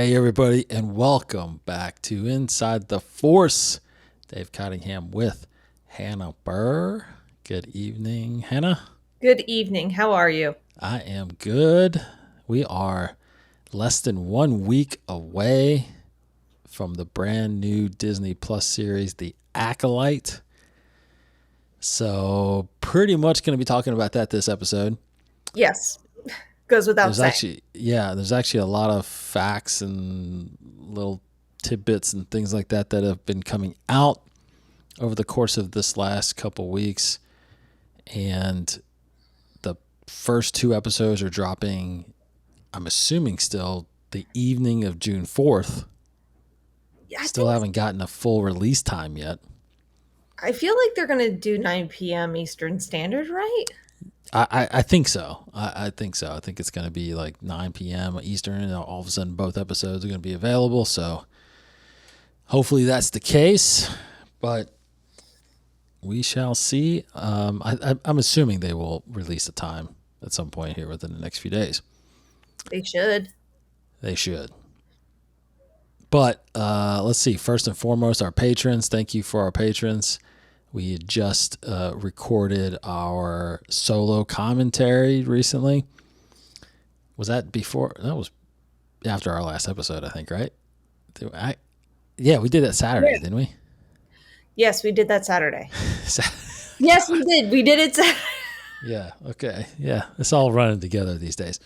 Hey, everybody, and welcome back to Inside the Force. Dave Cottingham with Hannah Burr. Good evening, Hannah. Good evening. How are you? I am good. We are less than 1 week away from the brand new Disney Plus series, The Acolyte. So, pretty much going to be talking about that this episode. Yes, goes without There's saying. actually, there's actually a lot of facts and little tidbits and things like that that have been coming out over the course of this last couple weeks. And the first two episodes are dropping, I'm assuming still, the evening of June 4th. Yeah, Still haven't gotten a full release time yet. I feel like they're going to do 9 p.m. Eastern Standard, right? I think so. I think so. I think it's going to be like 9 p.m. Eastern, and all of a sudden both episodes are going to be available. So hopefully that's the case, but we shall see. I'm assuming they will release a time at some point here within the next few days. They should. They should. But let's see. First and foremost, our patrons. Thank you for our patrons. We had just recorded our solo commentary recently. Was that before? That was after our last episode, I think, right? Yeah, we did that Saturday, didn't we? Yes, we did that Saturday. Yes, we did. We did it Saturday. Yeah, okay. Yeah, it's all running together these days.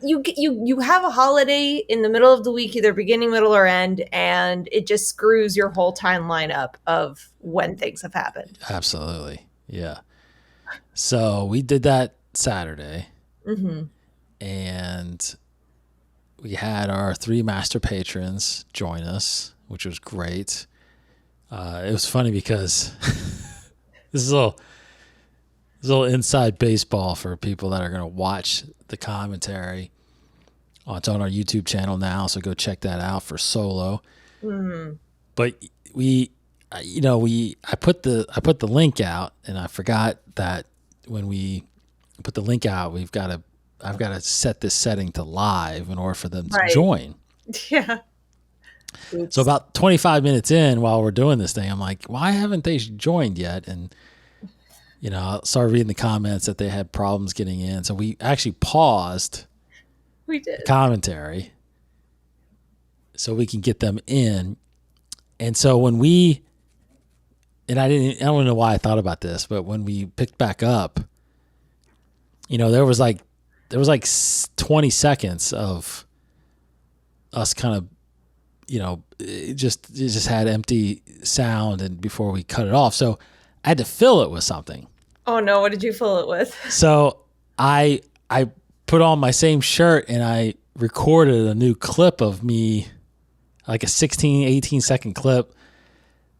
You have a holiday in the middle of the week, either beginning, middle, or end, and it just screws your whole timeline up of when things have happened. Absolutely. Yeah. So we did that Saturday. Mm-hmm. And we had our three master patrons join us, which was great. It was funny because this is a little inside baseball for people that are going to watch the commentary. It's on our YouTube channel now, so go check that out for solo. Mm-hmm. But I put the link out, and I forgot that when we put the link out, I've got to set this setting to live in order for them to join. Yeah. Oops. So about 25 minutes in, while we're doing this thing, I'm like, why haven't they joined yet? And I started reading the comments that they had problems getting in. So we actually paused We did the commentary so we can get them in. And so when I don't know why I thought about this, but when we picked back up, there was like 20 seconds of us kind of, it just had empty sound, and before we cut it off. So I had to fill it with something. Oh no, what did you fill it with? So I put on my same shirt and I recorded a new clip of me, like a 16, 18 second clip,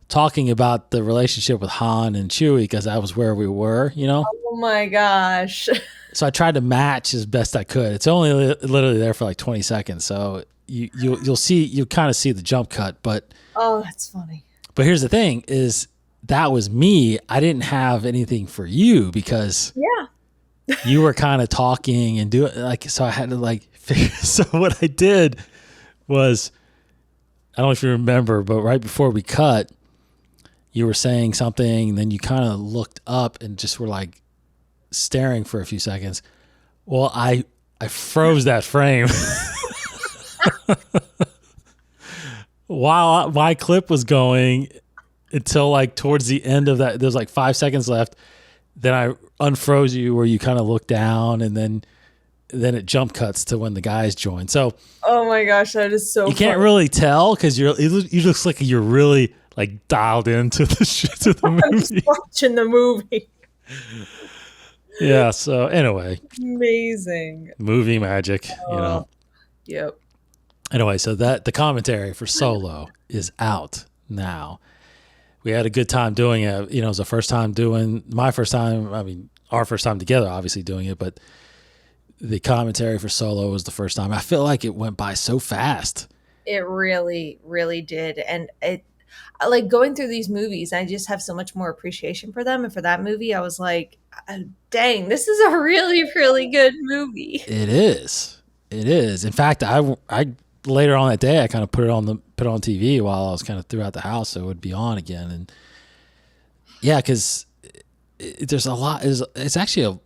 talking about the relationship with Han and Chewie, because that was where we were, Oh my gosh. So I tried to match as best I could. It's only literally there for like 20 seconds. So you'll kind of see the jump cut, but Oh, that's funny. But here's the thing is that was me. I didn't have anything for you because you were kind of talking and doing so I had to figure. So what I did was, I don't know if you remember, but right before we cut, you were saying something and then you kind of looked up and just were like staring for a few seconds. Well, I froze that frame while my clip was going until towards the end of that. There's 5 seconds left. Then I unfroze you where you kind of look down, and then it jump cuts to when the guys join. So, oh my gosh, that is so. You can't really tell because you looks like you're really dialed into the movie. I'm just watching the movie. Yeah. So anyway, amazing movie magic, Yep. Anyway, so that the commentary for Solo is out now. We had a good time doing it. It was the first time our first time together, obviously doing it, but the commentary for Solo was the first time. I feel like it went by so fast. It really, really did. And it, going through these movies, I just have so much more appreciation for them. And for that movie, I was like, dang, this is a really, really good movie. It is. In fact, I later on that day, I kind of put it on TV while I was kind of throughout the house, so it would be on again. And yeah, because there's a lot. It's actually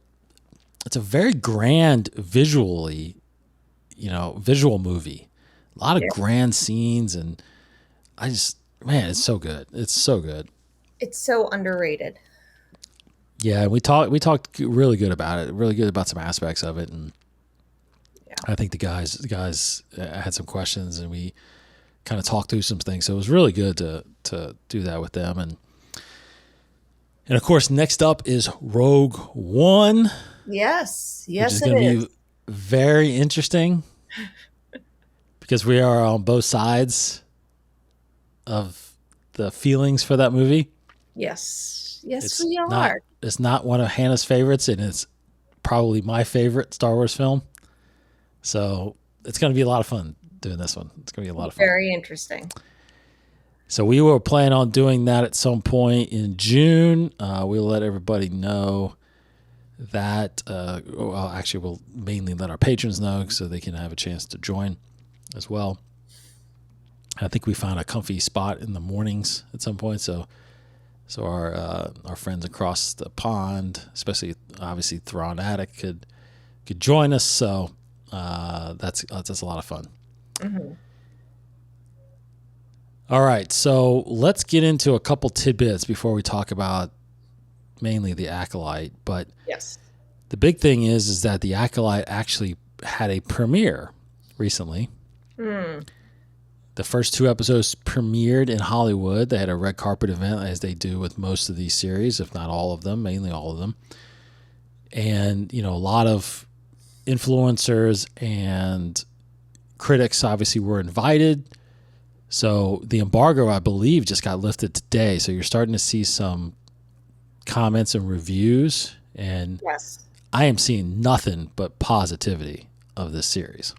it's a very grand visually, visual movie. A lot of grand scenes, and man, it's so good. It's so good. It's so underrated. Yeah, we talked really good about it. Really good about some aspects of it, and I think the guys had some questions, and we kind of talked through some things. So it was really good to do that with them, and of course, next up is Rogue One. Yes, which is going to be very interesting because we are on both sides of the feelings for that movie. Yes, we are. It's not one of Hannah's favorites, and it's probably my favorite Star Wars film. So it's going to be a lot of fun doing this one. It's going to be a lot of fun. Very interesting. So we were planning on doing that at some point in June. We'll let everybody know that. Actually, we'll mainly let our patrons know so they can have a chance to join as well. I think we found a comfy spot in the mornings at some point. So our friends across the pond, especially obviously Thrawn Attic, could join us. So that's a lot of fun. Mm-hmm. All right, so let's get into a couple tidbits before we talk about mainly the Acolyte. But yes, the big thing is that the Acolyte actually had a premiere recently. The first 2 episodes premiered in Hollywood. They had a red carpet event, as they do with most of these series, if not all of them, mainly all of them. And, a lot of influencers and critics obviously were invited. So the embargo, I believe, just got lifted today. So you're starting to see some comments and reviews. And yes, I am seeing nothing but positivity of this series.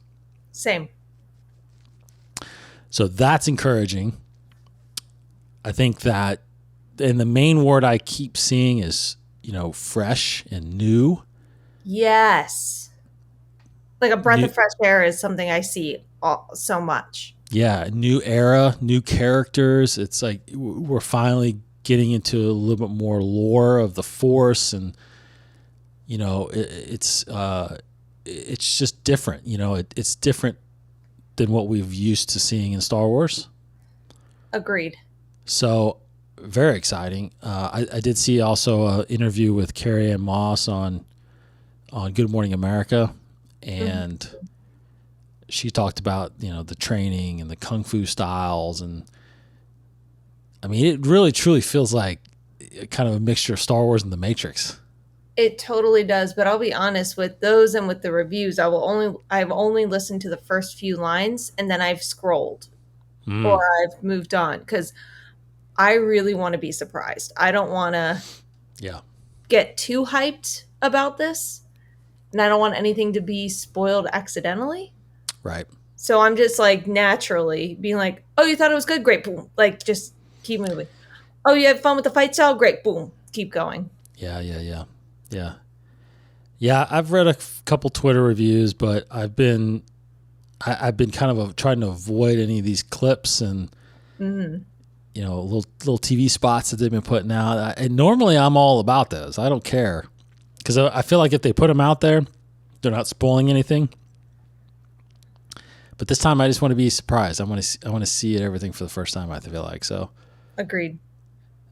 Same. So that's encouraging. I think that, and the main word I keep seeing is, fresh and new. Yes. Like a breath of fresh air is something I see so much. Yeah, new era, new characters. It's like we're finally getting into a little bit more lore of the Force, and it's just different. It's different than what we've used to seeing in Star Wars. Agreed. So very exciting. I did see also an interview with Carrie-Anne Moss on Good Morning America, and she talked about the training and the kung fu styles, and I mean it really truly feels like kind of a mixture of Star Wars and The Matrix. It totally does, but I'll be honest with those and with the reviews. I've only listened to the first few lines, and then I've scrolled or I've moved on because I really want to be surprised. I don't want to get too hyped about this, and I don't want anything to be spoiled accidentally. Right. So I'm just like naturally being like, oh, you thought it was good? Great. Boom. Like just keep moving. Oh, you had fun with the fight style? Great. Boom. Keep going. Yeah. I've read a couple Twitter reviews, but I've been kind of trying to avoid any of these clips and little TV spots that they've been putting out. And normally I'm all about those. I don't care because I feel like if they put them out there, they're not spoiling anything. But this time I just want to be surprised. I want to see everything for the first time. I feel like so. Agreed.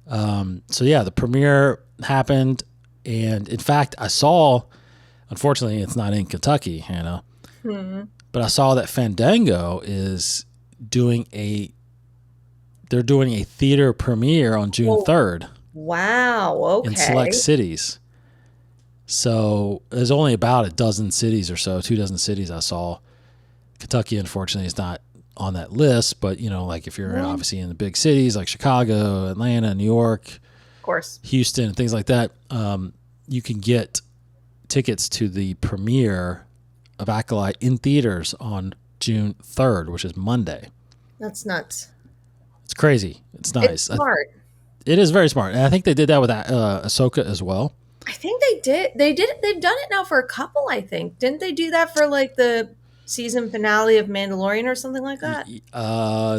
So yeah, the premiere happened, and in fact, I saw. Unfortunately, it's not in Kentucky, Hannah. But I saw that Fandango is doing a theater premiere on June 3rd. Wow. Okay. In select cities. So there's only about a dozen cities or so, 2 dozen cities I saw. Kentucky, unfortunately, is not on that list, but like if you're obviously in the big cities like Chicago, Atlanta, New York, of course, Houston, things like that, you can get tickets to the premiere of Acolyte in theaters on June 3rd, which is Monday. That's nuts. It's crazy. It's nice. It's smart. It is very smart, and I think they did that with Ahsoka as well. I think they did. They've done it now for a couple. I think didn't they do that for like the season finale of Mandalorian or something like that?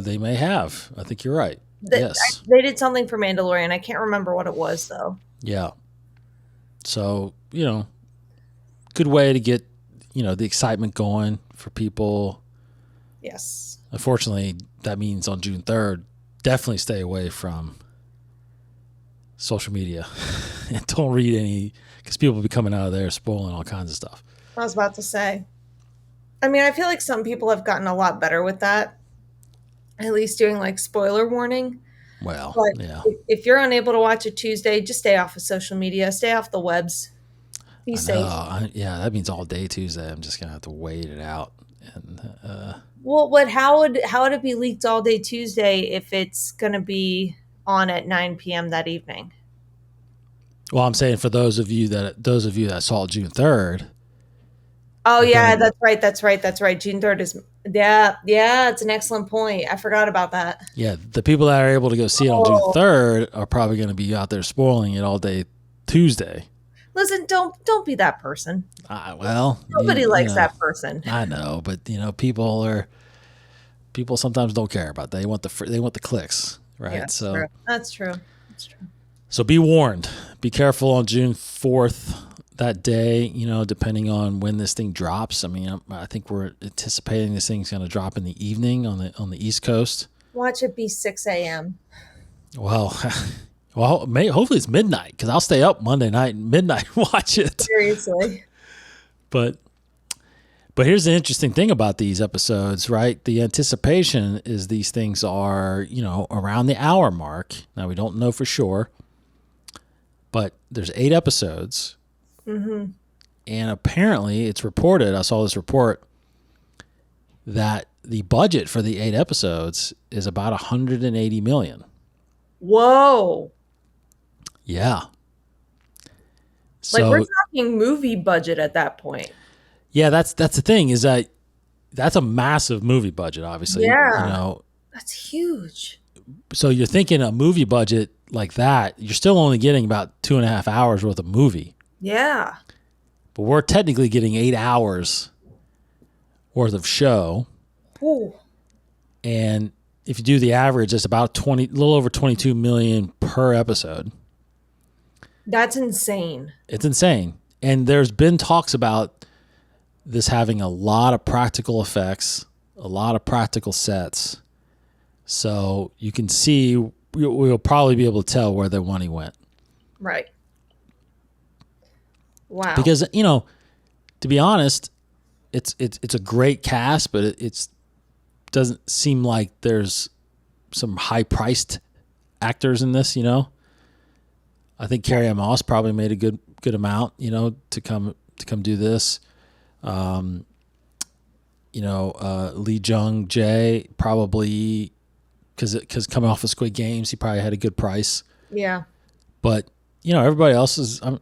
They may have. I think you're right. Yes. They did something for Mandalorian. I can't remember what it was though. Yeah. So, good way to get, the excitement going for people. Yes. Unfortunately, that means on June 3rd, definitely stay away from social media and don't read any, because people will be coming out of there spoiling all kinds of stuff. I was about to say. I mean, I feel like some people have gotten a lot better with that, at least doing like spoiler warning. Well, But yeah. if you're unable to watch it Tuesday, just stay off of social media, stay off the webs. Be safe. That means all day Tuesday. I'm just going to have to wait it out. And Well, how would it be leaked all day Tuesday if it's going to be on at 9 p.m. that evening? Well, I'm saying for those of you that saw June 3rd. Oh yeah, that's right. June 3rd is it's an excellent point. I forgot about that. Yeah, the people that are able to go see it on June 3rd are probably going to be out there spoiling it all day Tuesday. Listen, don't be that person. Nobody likes that person. I know, but people sometimes don't care about that. They want the clicks, right? Yeah, that's true. So be warned. Be careful on June 4th. That day, depending on when this thing drops. I mean, I think we're anticipating this thing's going to drop in the evening on the East Coast. Watch it be 6 a.m. Well, hopefully it's midnight, because I'll stay up Monday night and midnight and watch it. Seriously. But here's the interesting thing about these episodes, right? The anticipation is these things are, around the hour mark. Now, we don't know for sure, but there's 8 episodes. Mm-hmm. And apparently it's reported, I saw this report, that the budget for the 8 episodes is about $180 million. Whoa. Yeah. So, we're talking movie budget at that point. Yeah, that's the thing, is that that's a massive movie budget, obviously. Yeah. That's huge. So you're thinking a movie budget like that, you're still only getting about 2.5 hours worth of movie. Yeah. But we're technically getting 8 hours worth of show. Ooh. And if you do the average, it's about a little over 22 million per episode. That's insane. It's insane. And there's been talks about this having a lot of practical effects, a lot of practical sets. So you can see, we'll probably be able to tell where their money went. Right. Wow. Because, to be honest, it's a great cast, but it doesn't seem like there's some high-priced actors in this, I think Carrie-Anne Moss probably made a good amount, to come do this. Lee Jung Jae probably, because coming off of Squid Games, he probably had a good price. Yeah. But, everybody else is, I'm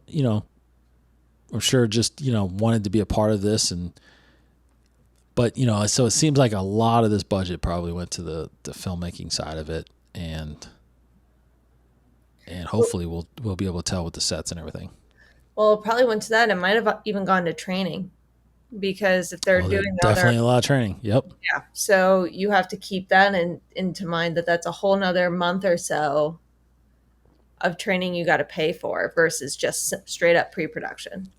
sure just, wanted to be a part of this. But so it seems like a lot of this budget probably went to the filmmaking side of it. And hopefully we'll be able to tell with the sets and everything. Well, it probably went to that. It might have even gone to training, because if they're doing definitely a lot of training. Yep. Yeah. So you have to keep that into mind, that's a whole nother month or so of training you got to pay for versus just straight up pre-production.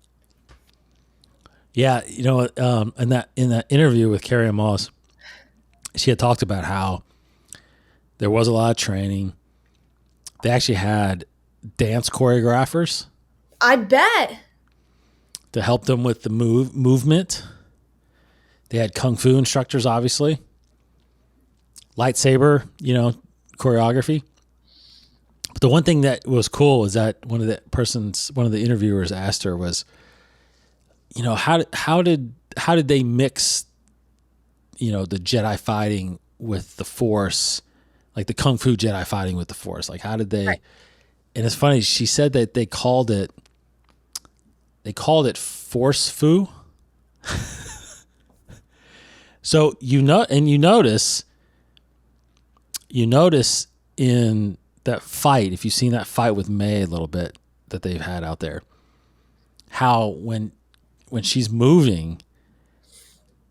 Yeah. In that interview with Carrie-Anne Moss, she had talked about how there was a lot of training. They actually had dance choreographers. I bet. To help them with the movement. They had kung fu instructors, obviously. Lightsaber, choreography. But the one thing that was cool was that one of the interviewers asked her was, how did they mix, the Jedi fighting with the Force, like the kung fu Jedi fighting with the Force? Like, how did they? Right. And it's funny. She said that they called it Force Fu. So you notice in that fight, if you've seen that fight with May a little bit that they've had out there, how when she's moving,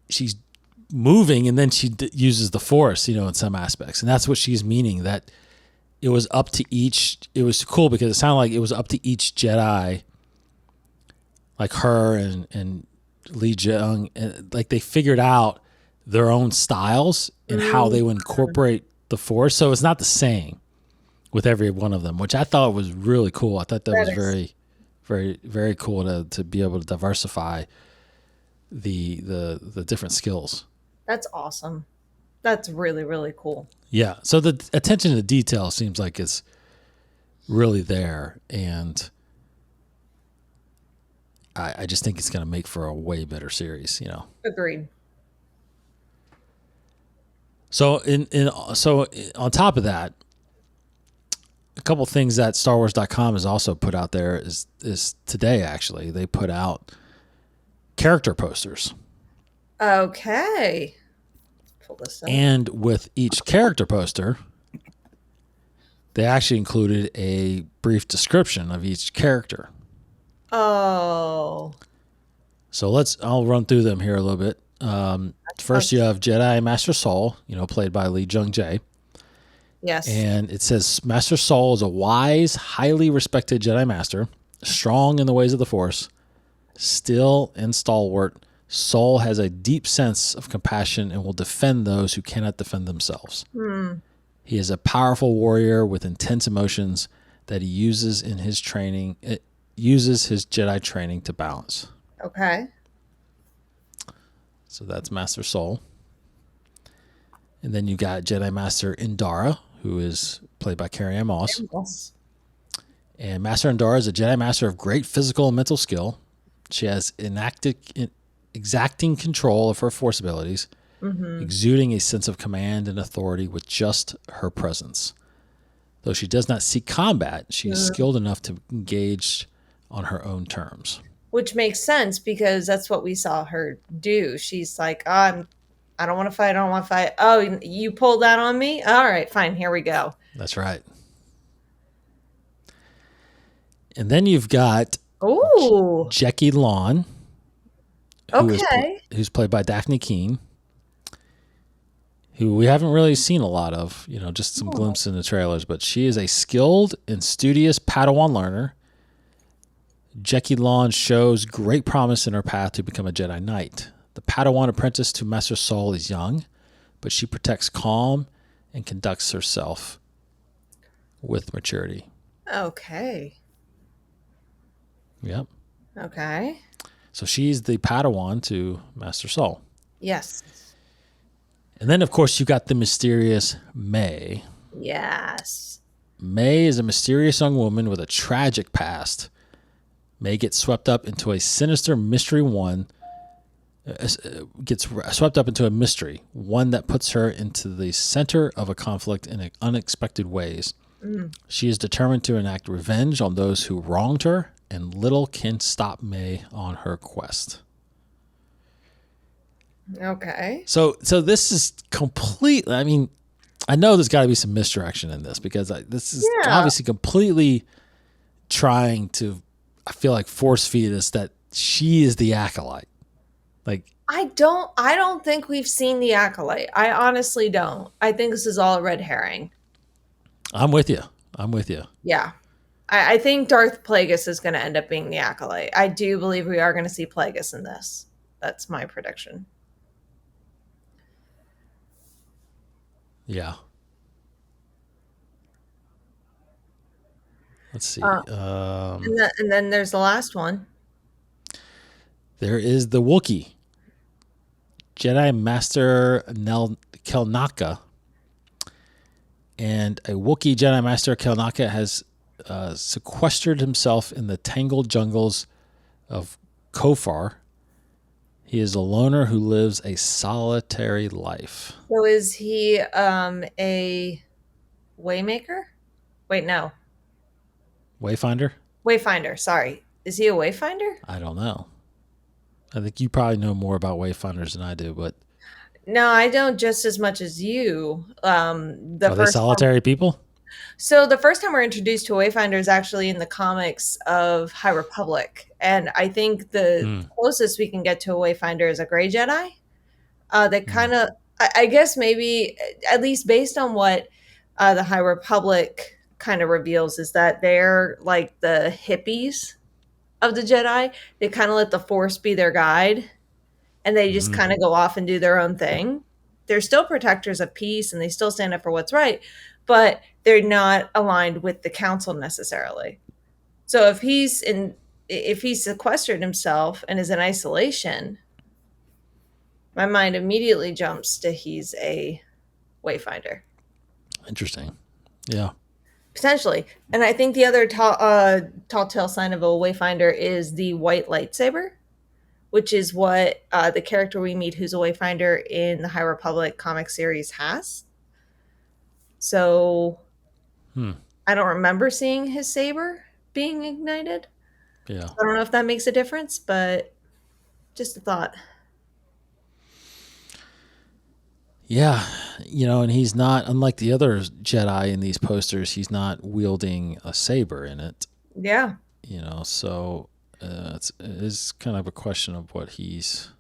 she's moving, and then she uses the Force, in some aspects, and that's what she's meaning. That it was up to each. It was cool because it sounded like it was up to each Jedi, like her and Lee Jung, and like they figured out their own styles and how they would incorporate the Force. So it's not the same with every one of them, which I thought was really cool. I thought that was very, very, very cool to be able to diversify the different skills. That's awesome. That's really, really cool. Yeah. So the attention to detail seems like it's really there, and I just think it's going to make for a way better series. Agreed. So so on top of that, a couple things that StarWars.com has also put out there is today actually they put out character posters. Okay. Pull this up. And with each character poster, they actually included a brief description of each character. Oh. So I'll run through them here a little bit. First, you have Jedi Master Saul, played by Lee Jung-jae. Yes. And it says Master Saul is a wise, highly respected Jedi Master, strong in the ways of the Force, still and stalwart. Saul has a deep sense of compassion and will defend those who cannot defend themselves. He is a powerful warrior with intense emotions that he uses in his training. It uses his Jedi training to balance. Okay. So that's Master Saul. And then you got Jedi Master Indara, who is played by Carrie-Anne Moss. Yes. And Master Indara is a Jedi Master of great physical and mental skill. She has exacting control of her Force abilities, exuding a sense of command and authority with just her presence. Though she does not seek combat, she is skilled enough to engage on her own terms. Which makes sense because that's what we saw her do. She's like, I don't want to fight. I don't want to fight. Oh, you pulled that on me? All right, fine. Here we go. That's right. And then you've got Jackie Lawn, who's played by Daphne Keane, who we haven't really seen a lot of, just some glimpses in the trailers, but she is a skilled and studious Padawan learner. Jackie Lawn shows great promise in her path to become a Jedi Knight. The Padawan apprentice to Master Saul is young, but she protects calm and conducts herself with maturity. Okay. Yep. Okay. So she's the Padawan to Master Saul. Yes. And then, of course, you got the mysterious May. Yes. May is a mysterious young woman with a tragic past. May gets swept up into a sinister mystery one that puts her into the center of a conflict in unexpected ways. She is determined to enact revenge on those who wronged her, and little can stop May on her quest. Okay. So this is completely, I know there's got to be some misdirection in this because this is obviously completely trying to, I feel like, force feed us that she is the Acolyte. Like, I don't think we've seen the Acolyte. I honestly don't. I think this is all a red herring. I'm with you. Yeah. I think Darth Plagueis is going to end up being the Acolyte. I do believe we are going to see Plagueis in this. That's my prediction. Yeah. Let's see. And then there's the last one. There is the Wookiee. Jedi Master Kelnaka. And a Wookiee Jedi Master Kelnaka has sequestered himself in the tangled jungles of Kofar. He is a loner who lives a solitary life. So is he a Waymaker? Wait, no. Wayfinder? Wayfinder, sorry. Is he a Wayfinder? I don't know. I think you probably know more about Wayfinders than I do, but... No, I don't just as much as you. Are they solitary people? So the first time we're introduced to a Wayfinder is actually in the comics of High Republic. And I think the closest we can get to a Wayfinder is a Grey Jedi. That kind of, I guess maybe, at least based on what the High Republic kind of reveals, is that they're like the hippies of the Jedi. They kind of let the Force be their guide, and they just Mm-hmm. kind of go off and do their own thing. They're still protectors of peace, and they still stand up for what's right, but they're not aligned with the Council necessarily. So if he's sequestered himself and is in isolation, my mind immediately jumps to he's a wayfinder. Interesting. Yeah. Potentially. And I think the other tall tale sign of a wayfinder is the white lightsaber, which is what the character we meet who's a wayfinder in the High Republic comic series has. So Hmm. I don't remember seeing his saber being ignited. Yeah. So I don't know if that makes a difference, but just a thought. Yeah. And he's not, unlike the other Jedi in these posters, he's not wielding a saber in it. Yeah. So it is kind of a question of what he's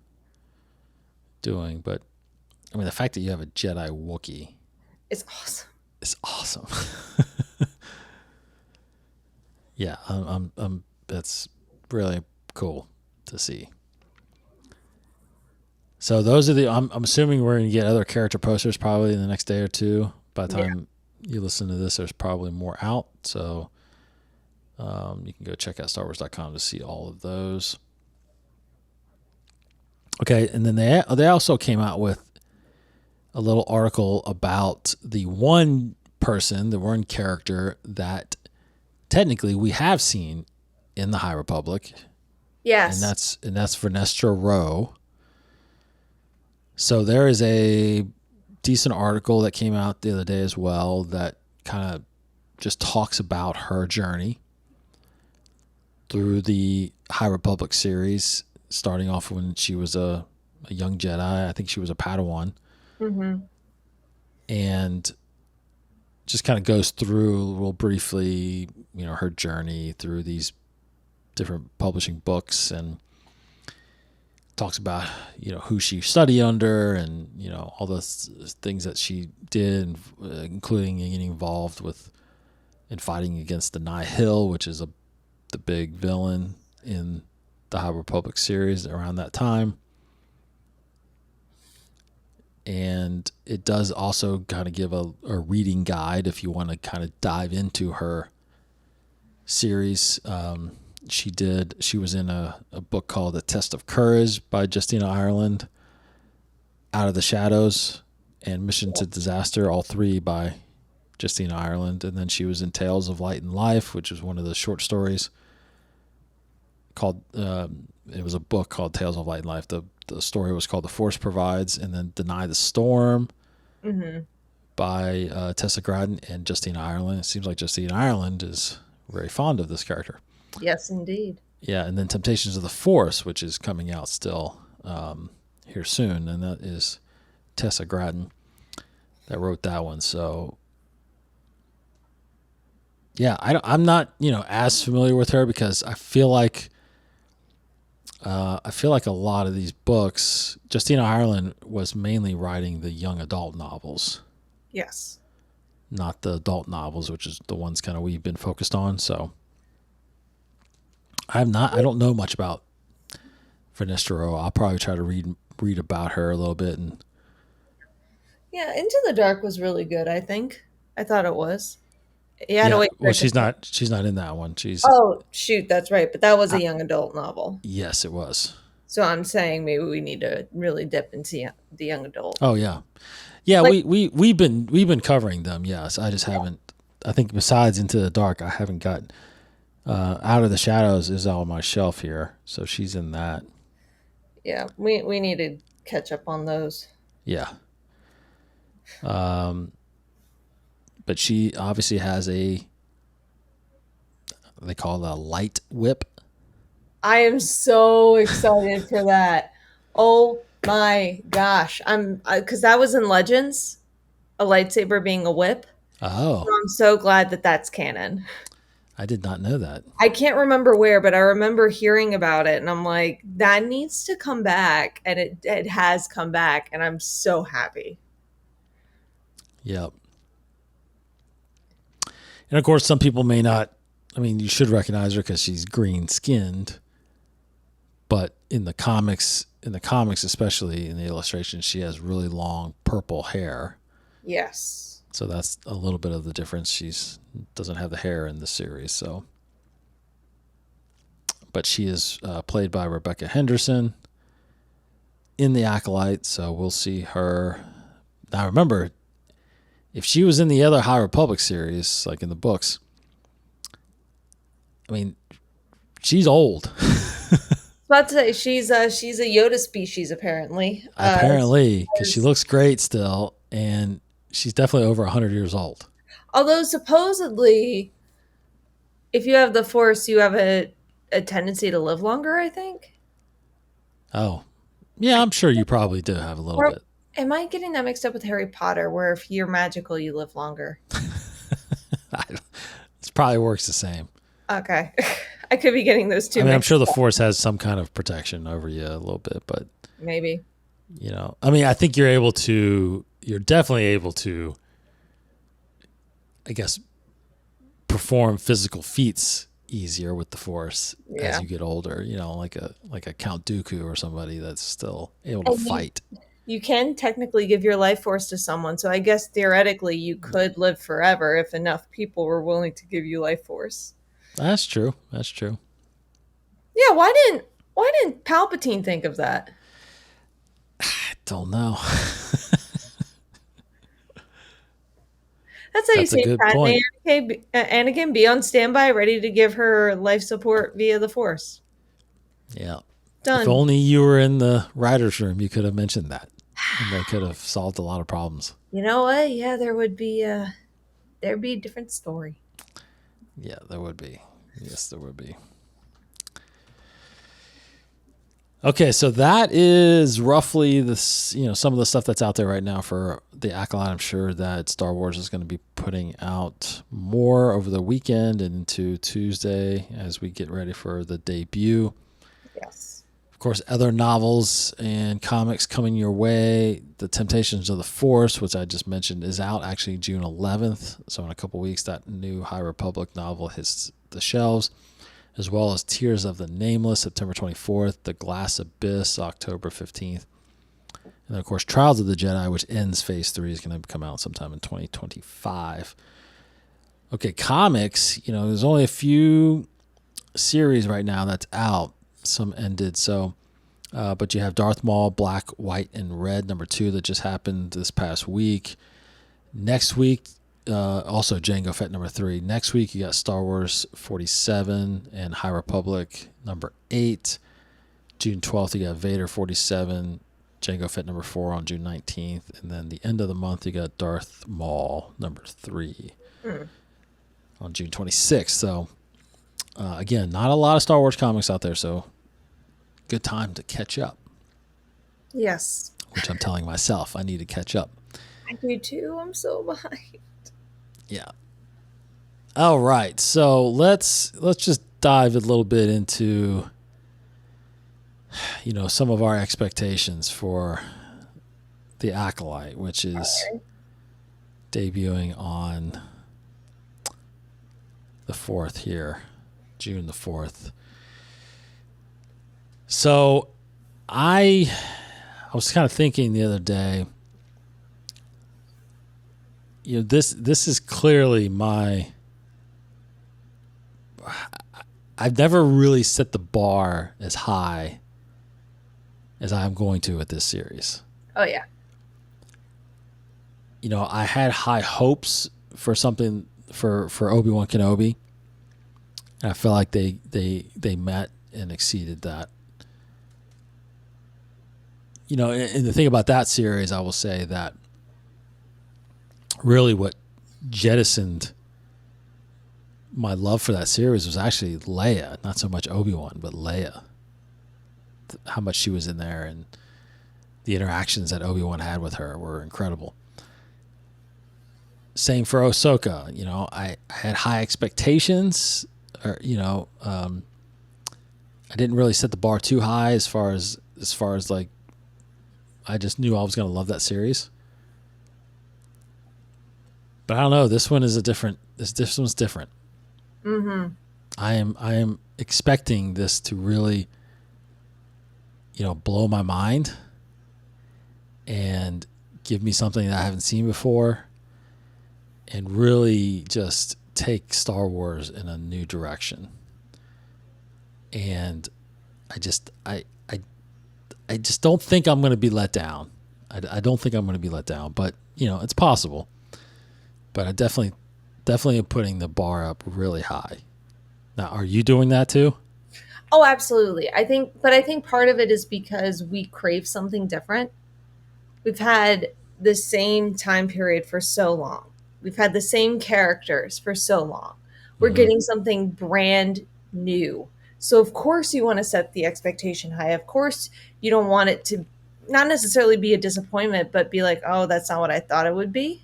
doing. But I mean, the fact that you have a Jedi Wookiee It's awesome. is awesome. Yeah, that's really cool to see. So those are I'm assuming we're going to get other character posters probably in the next day or two. By the time you listen to this, there's probably more out. So you can go check out StarWars.com to see all of those. Okay, and then they also came out with a little article about the one person, the one character that technically we have seen in the High Republic. Yes. And that's Vernestra Rowe. So there is a decent article that came out the other day as well that kind of just talks about her journey through the High Republic series, starting off when she was a young Jedi. I think she was a Padawan. Mm-hmm. And just kind of goes through real briefly, her journey through these different publishing books, and talks about who she studied under, and all the things that she did, including getting involved with and fighting against the Nihil, which is the big villain in the High Republic series around that time. And it does also kind of give a reading guide if you want to kind of dive into her series. She was in a book called The Test of Courage by Justina Ireland, Out of the Shadows, and Mission to Disaster, all three by Justina Ireland. And then she was in Tales of Light and Life, which was one of the short stories called, it was a book called Tales of Light and Life. The story was called The Force Provides, and then Deny the Storm by Tessa Gradden and Justina Ireland. It seems like Justina Ireland is very fond of this character. Yes, indeed. Yeah, and then Temptations of the Force, which is coming out still here soon, and that is Tessa Gradden that wrote that one. So, yeah, I'm not as familiar with her because I feel like a lot of these books, Justina Ireland was mainly writing the young adult novels. Yes. Not the adult novels, which is the ones kind of we've been focused on. So I don't know much about Vernestra Rowe. I'll probably try to read about her a little bit. And yeah, Into the Dark was really good, I think. I thought it was. You had to yeah, wait for well, it to she's not in that one. She's Oh, shoot, that's right. But that was a young adult novel. yes, it was. So I'm saying maybe we need to really dip into the young adult. Oh yeah, yeah. Like, We've been covering them. Yes, I just haven't. I think besides Into the Dark, I haven't got Out of the Shadows is on my shelf here, so she's in that. yeah, we need to catch up on those. Yeah. But she obviously has they call it a light whip. I am so excited for that. Oh my gosh. Because that was in Legends, a lightsaber being a whip. So Oh, I'm so glad that that's canon. I did not know that. I can't remember where, but I remember hearing about it, and I'm like, that needs to come back, and it has come back, and I'm so happy. Yep. And of course, some people may not. I mean, you should recognize her because she's green skinned, but in the comics, especially in the illustrations, she has really long purple hair. Yes. So that's a little bit of the difference. She's doesn't have the hair in the series, so. But she is played by Rebecca Henderson in the Acolyte, so we'll see her. Now remember, if she was in the other High Republic series, like in the books, I mean, she's old. About to say she's a Yoda species apparently. Apparently, because she looks great still, and she's definitely over 100 years old. Although supposedly, if you have the Force, you have a tendency to live longer, I think. Oh, yeah, I'm sure you probably do have a little bit. Am I getting that mixed up with Harry Potter, where if you're magical, you live longer? It probably works the same. Okay. I could be getting those two. I mean, I'm sure the Force has some kind of protection over you a little bit, but maybe. You know, I mean, I think you're definitely able to, I guess, perform physical feats easier with the Force as you get older. You know, like a Count Dooku or somebody that's still able to fight. You can technically give your life force to someone, so I guess theoretically you could live forever if enough people were willing to give you life force. That's true. Yeah, why didn't Palpatine think of that? I don't know. That's how you say Anakin, be on standby, ready to give her life support via the Force. Yeah. Done. If only you were in the writer's room, you could have mentioned that. And they could have solved a lot of problems. You know what? Yeah, there'd be a different story. Yeah, there would be. Yes, there would be. Okay, so that is roughly some of the stuff that's out there right now for the Acolyte. I'm sure that Star Wars is going to be putting out more over the weekend and into Tuesday as we get ready for the debut. Yes. Of course, other novels and comics coming your way. The Temptations of the Force, which I just mentioned, is out actually June 11th. So in a couple weeks, that new High Republic novel hits the shelves, as well as Tears of the Nameless, September 24th, The Glass Abyss, October 15th. And then, of course, Trials of the Jedi, which ends Phase 3, is going to come out sometime in 2025. Okay, comics, there's only a few series right now that's out. Some ended, but you have Darth Maul, Black, White, and Red, #2, that just happened this past week. Next week, also Jango Fett #3. Next week, you got Star Wars 47 and High Republic #8. June 12th, you got Vader 47, Jango Fett #4 on June 19th. And then the end of the month, you got Darth Maul #3 on June 26th. So, again, not a lot of Star Wars comics out there, so good time to catch up. Yes. Which I'm telling myself I need to catch up. I do too. I'm so behind. Yeah. All right. So let's just dive a little bit into some of our expectations for the Acolyte, which is debuting on the 4th here, June the 4th. So I was kind of thinking the other day, this is clearly I've never really set the bar as high as I'm going to with this series. Oh yeah. I had high hopes for something for Obi-Wan Kenobi. And I feel like they met and exceeded that. And the thing about that series, I will say that really what jettisoned my love for that series was actually Leia, not so much Obi-Wan, but Leia. How much she was in there and the interactions that Obi-Wan had with her were incredible. same for Ahsoka. You know, I had high expectations, or I didn't really set the bar too high as far as like, I just knew I was going to love that series. But I don't know. This one is a different. This one's different. Mm-hmm. I am expecting this to really, blow my mind and give me something that I haven't seen before, and really just take Star Wars in a new direction. And I just don't think I'm going to be let down. I don't think I'm going to be let down, but it's possible. But I definitely am putting the bar up really high. Now, are you doing that too? Oh, absolutely. I think part of it is because we crave something different. We've had the same time period for so long. We've had the same characters for so long. We're getting something brand new. So of course you want to set the expectation high. Of course you don't want it to not necessarily be a disappointment, but be like, oh, that's not what I thought it would be.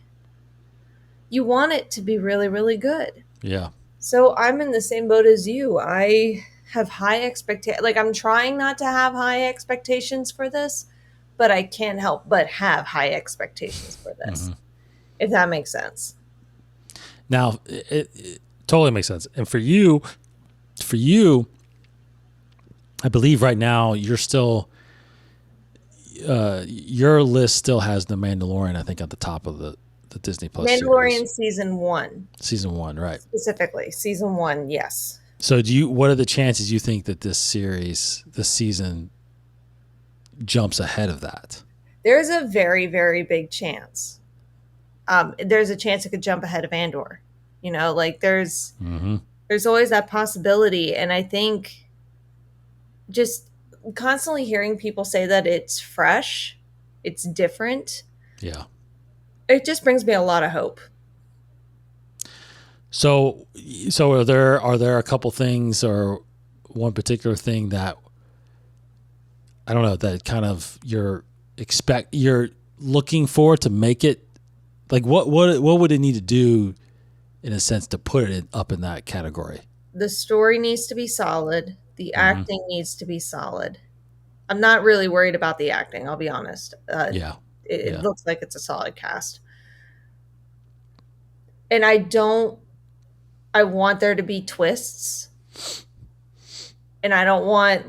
You want it to be really, really good. Yeah. So I'm in the same boat as you. I have high expectations. Like, I'm trying not to have high expectations for this, but I can't help but have high expectations for this, if that makes sense. Now, it totally makes sense. And for you, I believe right now you're still, your list still has The Mandalorian, I think, at the top of the Disney Plus Mandalorian series. season 1. Season 1, right. Specifically, season 1, yes. So what are the chances you think that this season jumps ahead of that? There's a very, very big chance. There's a chance it could jump ahead of Andor. There's always that possibility. And I think just constantly hearing people say that it's fresh, it's different. Yeah. It just brings me a lot of hope. So are there a couple things or one particular thing that, I don't know, that kind of you're looking for to make it, like what would it need to do in a sense to put it up in that category? The story needs to be solid. The acting needs to be solid. I'm not really worried about the acting, I'll be honest. It looks like it's a solid cast. And I want there to be twists. And I don't want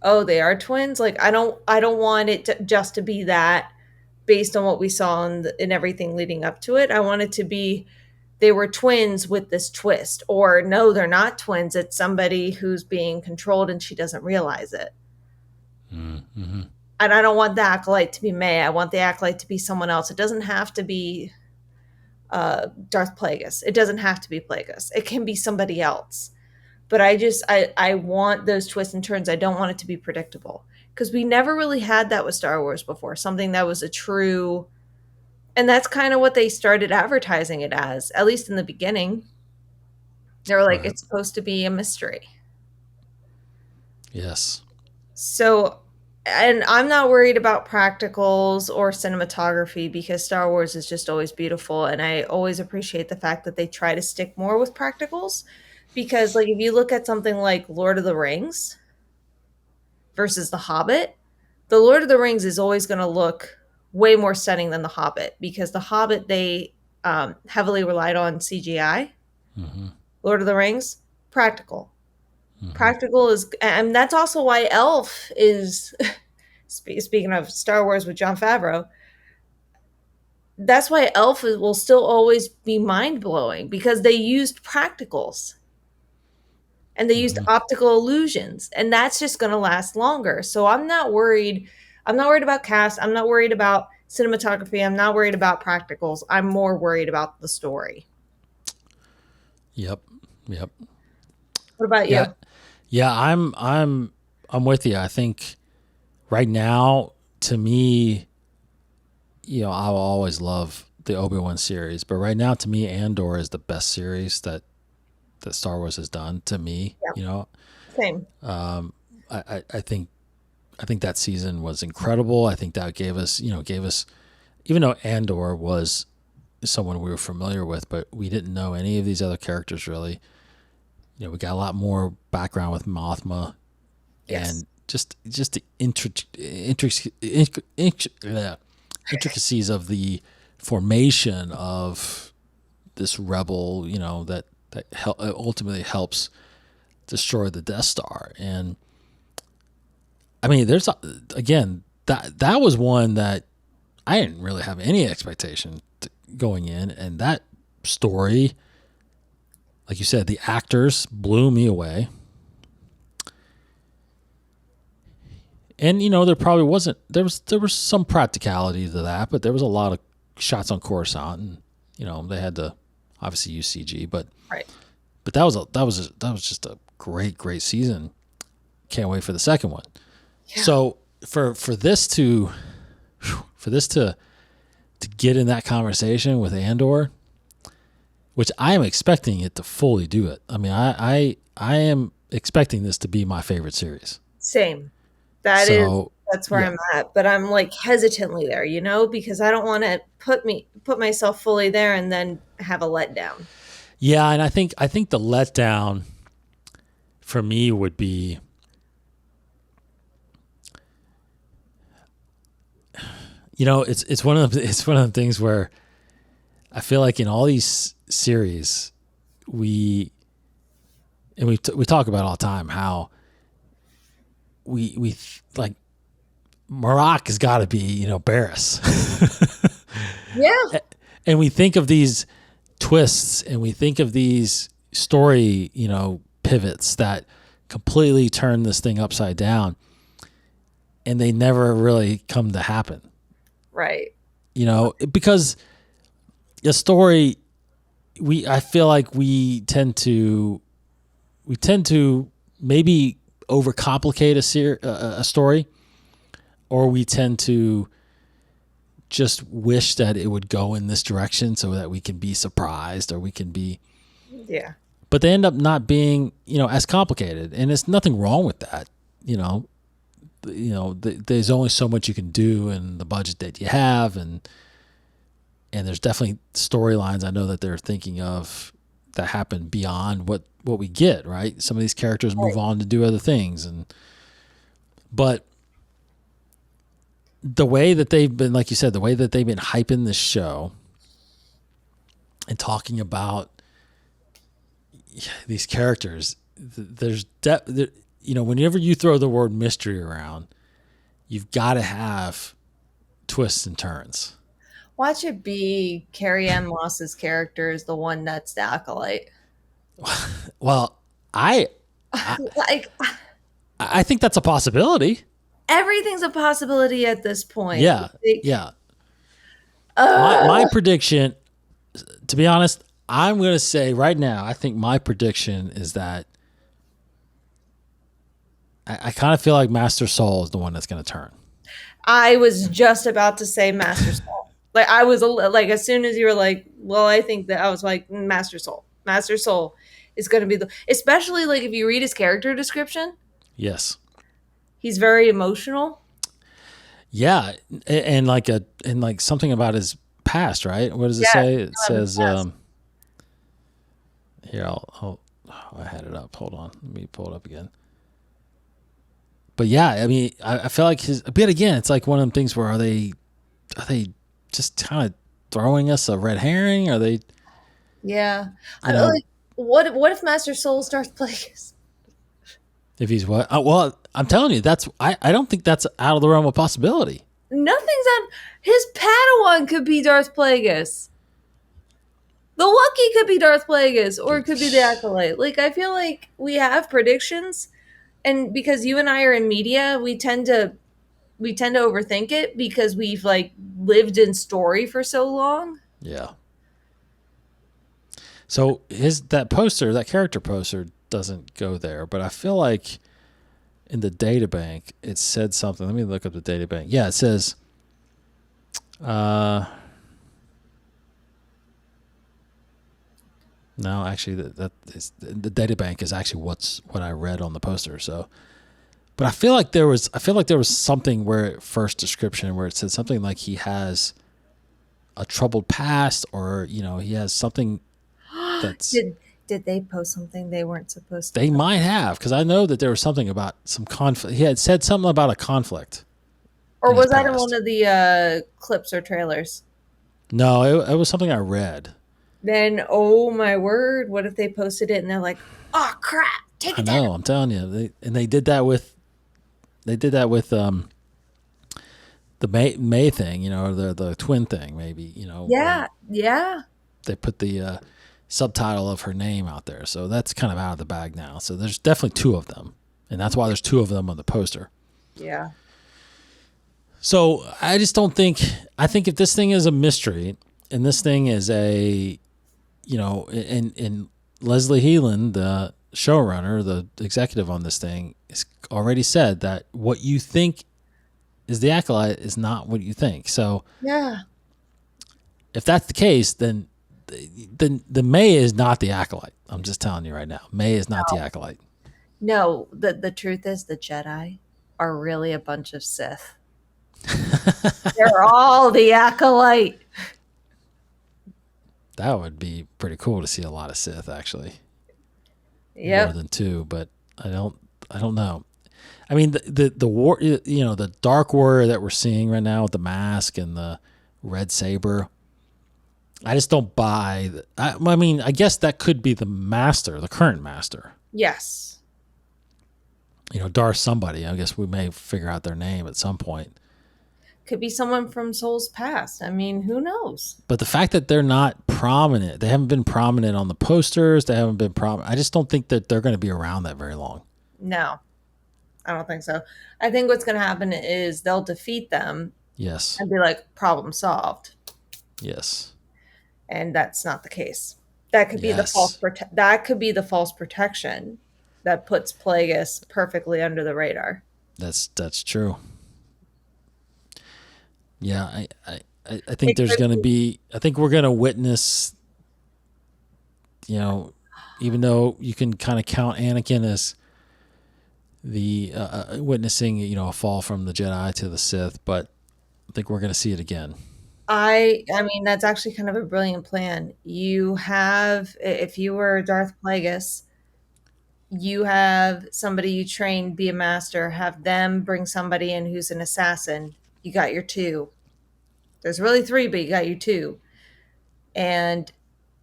oh, they are twins. I don't want it just to be that based on what we saw in everything leading up to it. I want it to be they were twins with this twist, or no, they're not twins. It's somebody who's being controlled and she doesn't realize it. Mm-hmm. And I don't want the Acolyte to be May. I want the Acolyte to be someone else. It doesn't have to be Darth Plagueis. It doesn't have to be Plagueis. It can be somebody else. But I want those twists and turns. I don't want it to be predictable, because we never really had that with Star Wars before. Something that was a true, and that's kind of what they started advertising it as, at least in the beginning. They were like, It's supposed to be a mystery. Yes. So, and I'm not worried about practicals or cinematography, because Star Wars is just always beautiful. And I always appreciate the fact that they try to stick more with practicals, because if you look at something like Lord of the Rings versus The Hobbit, the Lord of the Rings is always going to look way more stunning than The Hobbit, because The Hobbit, they heavily relied on CGI. Lord of the Rings, practical. Practical is, and that's also why Elf is, speaking of Star Wars with Jon Favreau, that's why Elf will still always be mind-blowing, because they used practicals and they used optical illusions, and that's just going to last longer. So I'm not worried about cast. I'm not worried about cinematography. I'm not worried about practicals. I'm more worried about the story. Yep. What about you? Yeah, I'm with you. I think right now, to me, I will always love the Obi-Wan series, but right now, to me, Andor is the best series that Star Wars has done to me. Yeah. Same. I think that season was incredible. I think that gave us, even though Andor was someone we were familiar with, but we didn't know any of these other characters really. We got a lot more background with Mothma, and just the intricacies of the formation of this rebel, that ultimately helps destroy the Death Star. And I mean, again, that was one that I didn't really have any expectation going in, and that story, like you said, the actors blew me away. And there probably wasn't, there was some practicality to that, but there was a lot of shots on Coruscant, and they had to obviously use CG, but right. But that was just a great season. Can't wait for the second one. Yeah. So for this to get in that conversation with Andor, which I am expecting it to fully do it. I mean, I am expecting this to be my favorite series. Same. That's where I'm at, but I'm like hesitantly there, because I don't want to put myself fully there and then have a letdown. Yeah, and I think the letdown for me would be, it's one of the things where I feel like in all these series we talk about all the time how we like Marak has got to be Barriss. Yeah. And we think of these twists and we think of these story, pivots that completely turn this thing upside down, and they never really come to happen. Right. Because a story, I feel like we tend to maybe overcomplicate a story, or we tend to just wish that it would go in this direction so that we can be surprised, or we can be, yeah. But they end up not being, as complicated, and there's nothing wrong with that. There's only so much you can do in the budget that you have, and there's definitely storylines I know that they're thinking of that happen beyond what we get, right? Some of these characters move on to do other things, but the way that they've been, like you said, the way that they've been hyping this show and talking about these characters, there's whenever you throw the word mystery around, you've got to have twists and turns. Watch it be Carrie Ann Moss's character is the one that's the Acolyte. Well, I think that's a possibility. Everything's a possibility at this point. Yeah, yeah. My prediction, to be honest, I'm going to say right now, I think my prediction is that I kind of feel like Master Soul is the one that's going to turn. I was just about to say Master Soul. Like I was like, as soon as you were like, well, I think that, I was like, Master Soul. Master Soul is going to be especially like if you read his character description. Yes. He's very emotional. Yeah, and like something about his past, right? What does it say? It says, here, I had it up. Hold on, let me pull it up again. But yeah, I mean, I feel like but again, it's like one of them things where are they just kind of throwing us a red herring? Are they? Yeah, like, what if Master Soul starts playing? If he's what? Well, I'm telling you, I don't think that's out of the realm of possibility. Nothing's on. His Padawan could be Darth Plagueis. The Wookiee could be Darth Plagueis, or it could be the Acolyte. Like, I feel like we have predictions, and because you and I are in media, we tend to overthink it because we've like lived in story for so long. Yeah. So that character poster doesn't go there, but I feel like in the databank it said something. Let me look up the databank. Yeah, it says no, actually that is, the databank is actually what I read on the poster. So, but I feel like there was something where first description where it said something like he has a troubled past, or he has something that's. Did they post something they weren't supposed to They post? might have, because I know that there was something about some conflict. He had said something about a conflict. Or was that in past. one of the clips or trailers? No, it was something I read. Then, oh my word, what if they posted it and they're like, oh crap, take I it down. know. I'm telling you, they did that with the May thing, or the twin thing, maybe, Yeah, yeah. They put the subtitle of her name out there, so that's kind of out of the bag now. So there's definitely two of them, and that's why there's two of them on the poster. Yeah. So I just don't think. I think if this thing is a mystery, and this thing is a, and Leslie Heelan, the showrunner, the executive on this thing, has already said that what you think is the Acolyte is not what you think. So yeah, if that's the case, then the May is not the Acolyte. I'm just telling you right now, May is not the Acolyte. No, the truth is the Jedi are really a bunch of Sith. They're all the Acolyte. That would be pretty cool to see a lot of Sith, actually. Yep. More than two, but I don't know. I mean, the war, the Dark Warrior that we're seeing right now with the mask and the red saber, I just don't buy. I mean, I guess that could be the master, the current master. Yes. Darth somebody. I guess we may figure out their name at some point. Could be someone from Soul's past. I mean, who knows? But the fact that they're not prominent, they haven't been prominent on the posters, they haven't been prominent. I just don't think that they're going to be around that very long. No, I don't think so. I think what's going to happen is they'll defeat them. Yes. And be like, problem solved. Yes. And that's not the case. That could be the false protection that puts Plagueis perfectly under the radar. That's true. Yeah, I think there's going to be. I think we're going to witness. Even though you can kind of count Anakin as the witnessing, a fall from the Jedi to the Sith, but I think we're going to see it again. I mean, that's actually kind of a brilliant plan. You have, if you were Darth Plagueis, you have somebody you train be a master, have them bring somebody in who's an assassin. You got your two. There's really three, but you got your two. And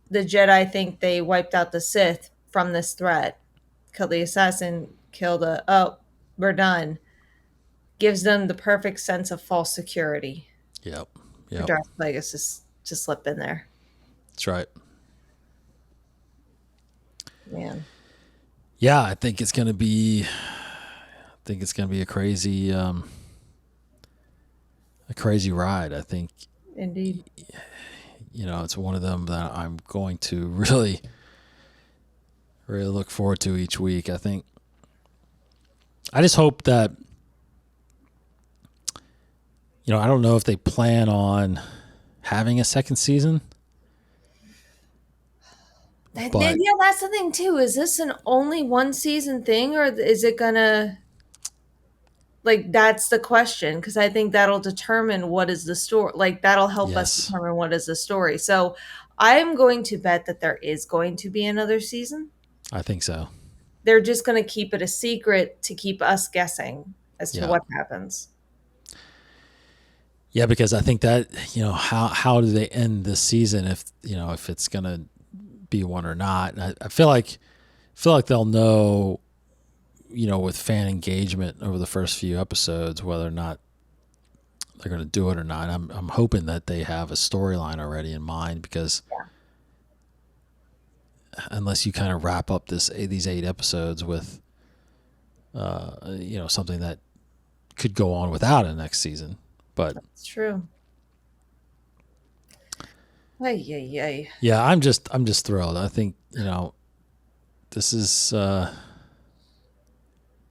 the Jedi think they wiped out the Sith from this threat. Killed the assassin, we're done. Gives them the perfect sense of false security. Yep. For Darth Plagueis to slip in there. That's right. Man. Yeah, I think it's gonna be a crazy ride. I think Indeed. It's one of them that I'm going to really look forward to each week. I think I just hope that I don't know if they plan on having a second season. That's the thing too. Is this an only one season thing, or is it gonna that's the question, because I think that'll determine what is the story. That'll help us determine what is the story. So I'm going to bet that there is going to be another season. I think so. They're just going to keep it a secret to keep us guessing as to what happens. Yeah, because I think that how do they end this season if it's going to be one or not? And I feel like they'll know with fan engagement over the first few episodes whether or not they're going to do it or not. I'm hoping that they have a storyline already in mind, because unless you kind of wrap up these 8 episodes with something that could go on without a next season. But that's true. Ay. Yeah, I'm just thrilled. I think this is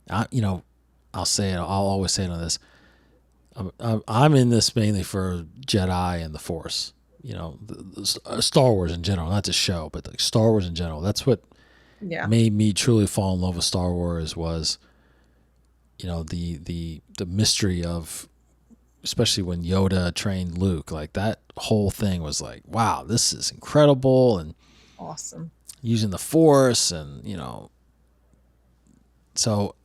I'll say it. I'll always say it on this. I'm in this mainly for Jedi and the Force. Star Wars in general, not the show, but Star Wars in general. That's what made me truly fall in love with Star Wars. Was the mystery of especially when Yoda trained Luke, like that whole thing was like, wow, this is incredible. And awesome. Using the Force and, so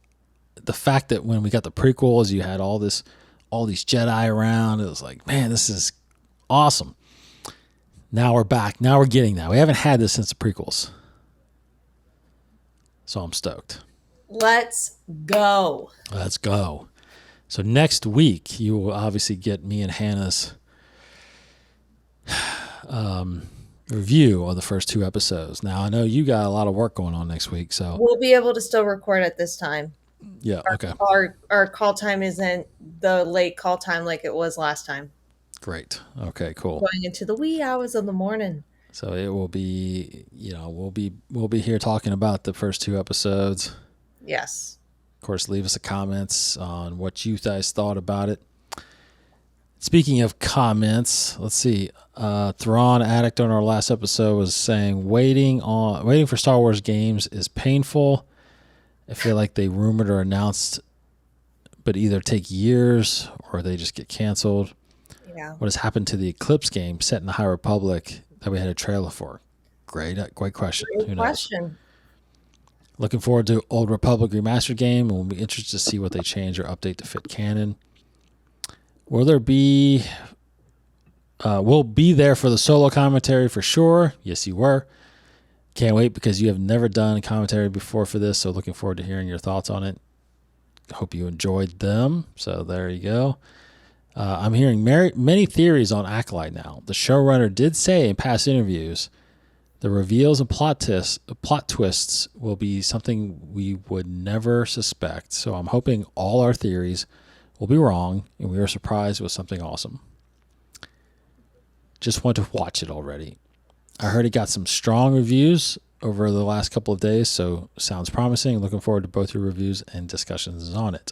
the fact that when we got the prequels, you had all these Jedi around, it was like, man, this is awesome. Now we're back. Now we're getting that. We haven't had this since the prequels. So I'm stoked. Let's go. Let's go. So next week, you will obviously get me and Hannah's review of the first 2 episodes. Now, I know you got a lot of work going on next week, so we'll be able to still record at this time. Yeah, okay. Our call time isn't the late call time like it was last time. Great. Okay, cool. Going into the wee hours of the morning. So it will be, we'll be here talking about the first 2 episodes. Yes. Of course, leave us a comments on what you guys thought about it. Speaking of comments, let's see. Thrawn Addict on our last episode was saying waiting for Star Wars games is painful. I feel like they rumored or announced, but either take years or they just get canceled. Yeah. What has happened to the Eclipse game set in the High Republic that we had a trailer for? Great question. Who knows? Looking forward to Old Republic Remastered game, and we'll be interested to see what they change or update to fit canon. We'll be there for the solo commentary for sure. Yes, you were. Can't wait because you have never done a commentary before for this, so looking forward to hearing your thoughts on it. Hope you enjoyed them. So there you go. I'm hearing many theories on Acolyte now. The showrunner did say in past interviews the reveals and plot twists will be something we would never suspect. So I'm hoping all our theories will be wrong and we are surprised with something awesome. Just want to watch it already. I heard it got some strong reviews over the last couple of days, so sounds promising. Looking forward to both your reviews and discussions on it.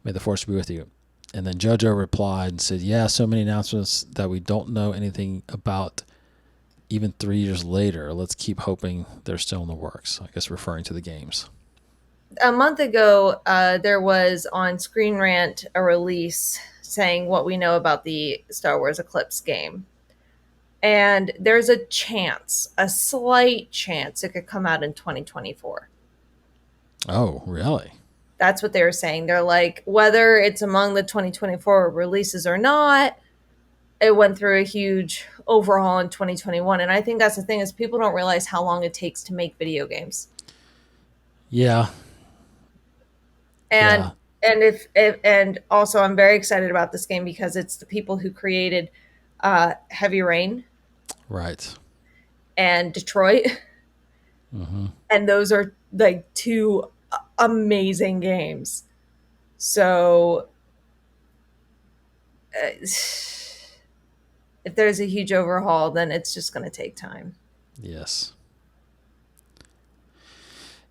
May the Force be with you. And then JoJo replied and said, yeah, so many announcements that we don't know anything about even 3 years later. Let's keep hoping they're still in the works. I guess referring to the games. A month ago, there was on Screen Rant a release saying what we know about the Star Wars Eclipse game. And there's a slight chance it could come out in 2024. Oh, really? That's what they were saying. They're like, whether it's among the 2024 releases or not, it went through a huge overhaul in 2021. And I think that's the thing is people don't realize how long it takes to make video games. Yeah. And and also I'm very excited about this game because it's the people who created Heavy Rain. Right. And Detroit. Mm-hmm. And those are like 2 amazing games. So if there's a huge overhaul, then it's just going to take time. Yes.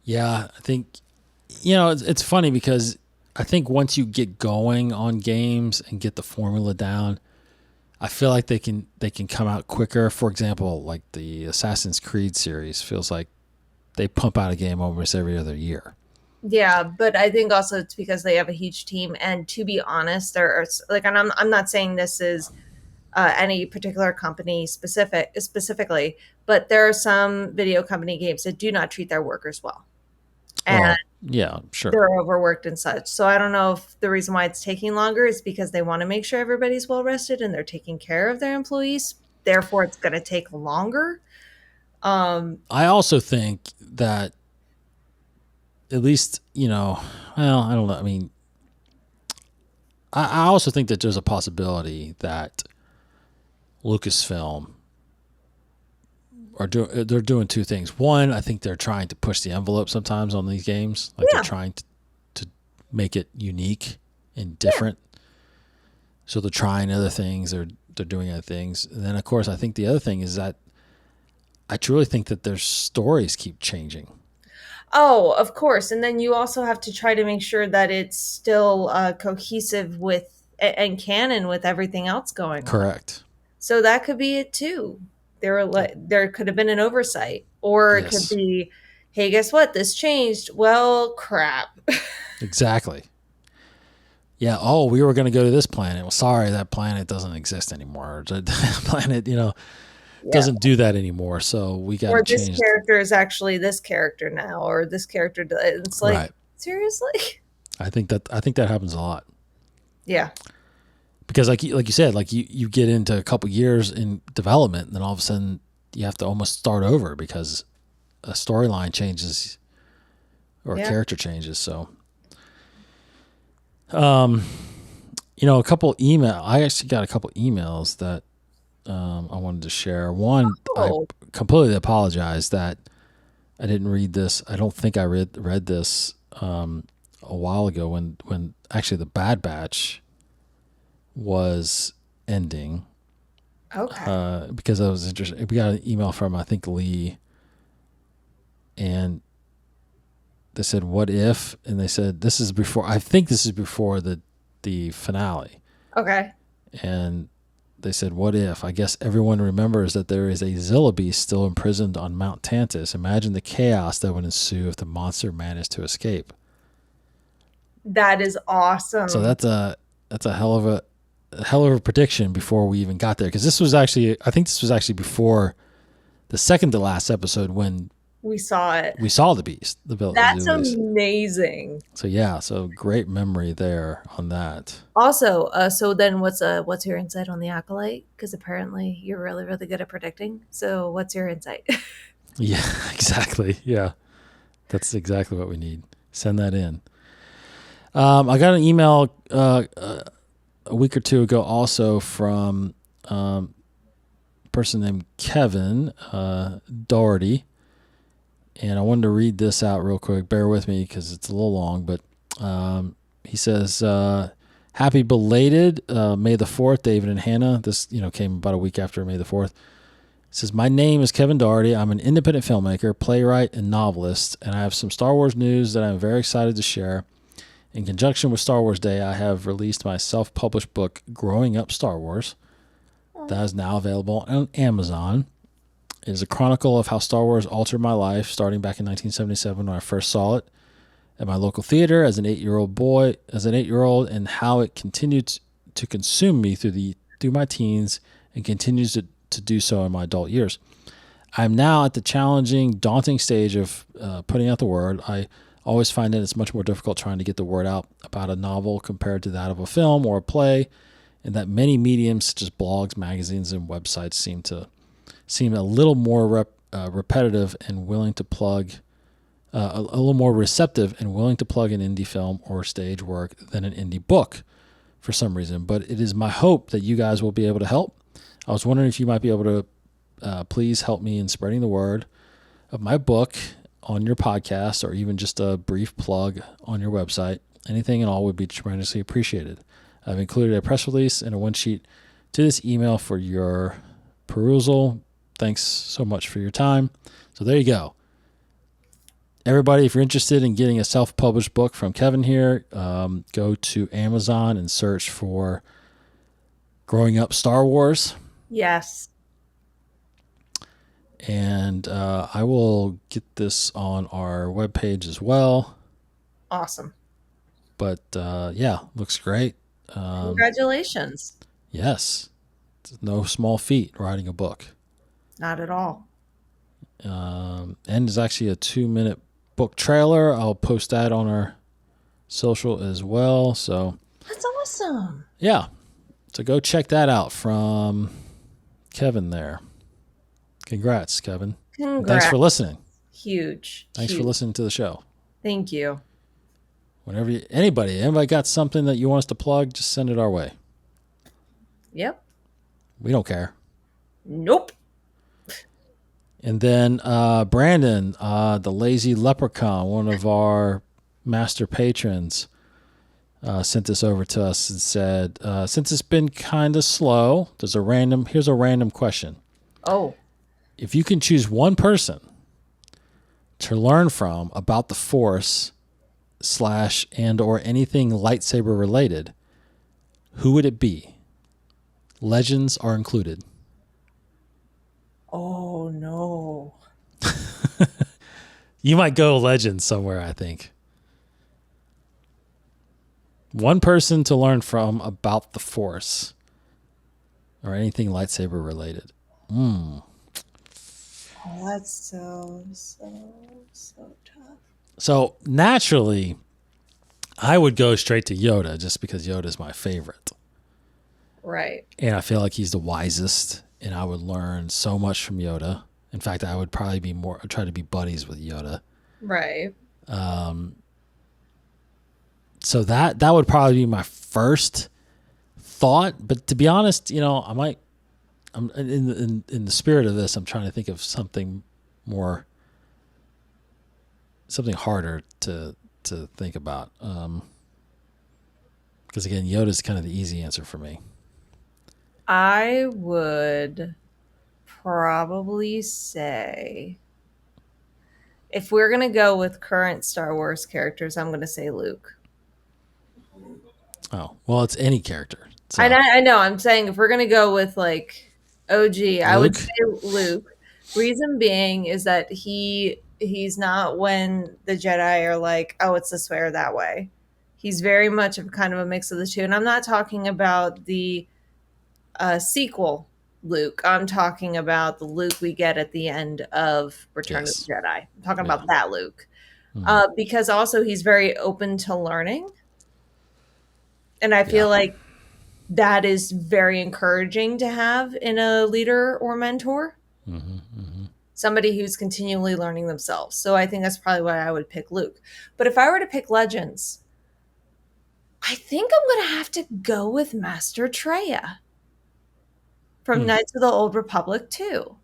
Yeah, I think, it's funny because I think once you get going on games and get the formula down, I feel like they can come out quicker. For example, like the Assassin's Creed series feels like they pump out a game almost every other year. Yeah, but I think also it's because they have a huge team. And to be honest, there are like, and I'm not saying this is any particular company specifically, but there are some video company games that do not treat their workers well. And yeah, sure. They're overworked and such. So I don't know if the reason why it's taking longer is because they want to make sure everybody's well rested and they're taking care of their employees. Therefore, it's going to take longer. I also think that at least, I don't know. I mean, I also think that there's a possibility that Lucasfilm they're doing 2 things. One, I think they're trying to push the envelope sometimes on these games. Like they're trying to make it unique and different. Yeah. So they're trying other things. They're doing other things. And then, of course, I think the other thing is that I truly think that their stories keep changing. Oh, of course. And then you also have to try to make sure that it's still cohesive with and canon with everything else going on. Correct. So that could be it too. There could have been an oversight, or it could be, hey, guess what? This changed. Well, crap. Exactly. yeah, oh, we were going to go to this planet. Well, sorry, that planet doesn't exist anymore. The planet, Yeah. doesn't do that anymore. So we got to Or this change. character is actually this character now, or this character. It's like, Right. seriously? I think that happens a lot. Yeah. Because like you said, like you get into a couple years in development and then all of a sudden you have to almost start over because a storyline changes or a character changes. So, a couple I actually got a couple emails that I wanted to share. One, I completely apologize that I didn't read this. I don't think I read this a while ago when actually the Bad Batch was ending. Okay. Because I was interested. We got an email from, I think, Lee, and they said, "What if?" And they said, "This is before." I think this is before the finale. Okay. And they said, "What if?" I guess everyone remembers that there is a Zilla beast still imprisoned on Mount Tantus. Imagine the chaos that would ensue if the monster managed to escape. That is awesome. So that's a hell of a prediction before we even got there, because I think this was actually before the second to last episode when we saw it. We saw the beast. That's amazing. So yeah, so great memory there on that. Also, so then what's your insight on the Acolyte? Because apparently you're really, really good at predicting. So what's your insight? Yeah, exactly. Yeah, that's exactly what we need. Send that in. I got an email a week or two ago also from a person named Kevin Doherty. And I wanted to read this out real quick. Bear with me because it's a little long. But he says, happy belated May the 4th, David and Hannah. This came about a week after May the 4th. It says, my name is Kevin Doherty. I'm an independent filmmaker, playwright, and novelist. And I have some Star Wars news that I'm very excited to share. In conjunction with Star Wars Day, I have released my self-published book, Growing Up Star Wars. That is now available on Amazon. It is a chronicle of how Star Wars altered my life, starting back in 1977 when I first saw it at my local theater as an 8-year-old, and how it continued to consume me through my teens and continues to do so in my adult years. I'm now at the challenging, daunting stage of putting out the word. I always find that it's much more difficult trying to get the word out about a novel compared to that of a film or a play, and that many mediums such as blogs, magazines, and websites seem a little more repetitive and willing to plug, a little more receptive and willing to plug an indie film or stage work than an indie book for some reason. But it is my hope that you guys will be able to help. I was wondering if you might be able to please help me in spreading the word of my book on your podcast, or even just a brief plug on your website. Anything and all would be tremendously appreciated. I've included a press release and a one sheet to this email for your perusal. Thanks so much for your time. So there you go. Everybody, if you're interested in getting a self-published book from Kevin here, go to Amazon and search for Growing Up Star Wars. Yes. And I will get this on our webpage as well. Awesome. But yeah, looks great. Congratulations. Yes. It's no small feat writing a book. Not at all. And there's actually a 2-minute book trailer. I'll post that on our social as well. So that's awesome. Yeah. So go check that out from Kevin there. Congrats, Kevin. Congrats. Thanks for listening. Huge. Thanks for listening to the show. Thank you. Whenever anybody got something that you want us to plug, just send it our way. Yep. We don't care. Nope. And then Brandon, the lazy leprechaun, one of our master patrons, sent this over to us and said, since it's been kind of slow, here's a random question. Oh. If you can choose one person to learn from about the Force / and or anything lightsaber related, who would it be? Legends are included. Oh, no. You might go Legends somewhere, I think. One person to learn from about the Force or anything lightsaber related. Oh, that's so tough. So naturally, I would go straight to Yoda just because Yoda is my favorite. Right. And I feel like he's the wisest, and I would learn so much from Yoda. In fact, I would probably try to be buddies with Yoda. Right. So that would probably be my first thought. But to be honest, I'm in the spirit of this, I'm trying to think of something harder to think about. Because again, Yoda's kind of the easy answer for me. I would probably say, if we're going to go with current Star Wars characters, I'm going to say Luke. Oh, well, it's any character. So. I know. I'm saying if we're going to go with like OG, I would Luke? say Luke. Reason being is that he's not when the Jedi are like, oh, it's this way or that way. He's very much of kind of a mix of the two. And I'm not talking about the sequel Luke. I'm talking about the Luke we get at the end of Return of the Jedi. I'm talking about that Luke. Because also he's very open to learning. And I feel like that is very encouraging to have in a leader or mentor. Somebody who's continually learning themselves. So I think that's probably why I would pick Luke. But if I were to pick Legends, I think I'm going to have to go with Master Treya from Knights of the Old Republic too.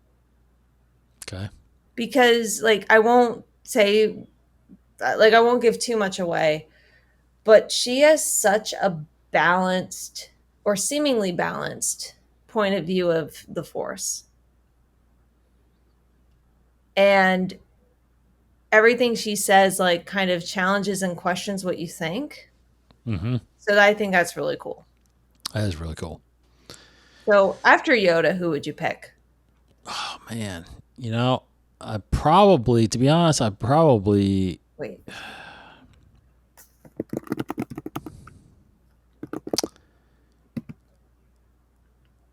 Okay. Because I won't give too much away, but she has such a balanced or seemingly balanced point of view of the Force. And everything she says kind of challenges and questions what you think. So I think that's really cool. That is really cool. So after Yoda, who would you pick? Oh man, I probably, to be honest, wait.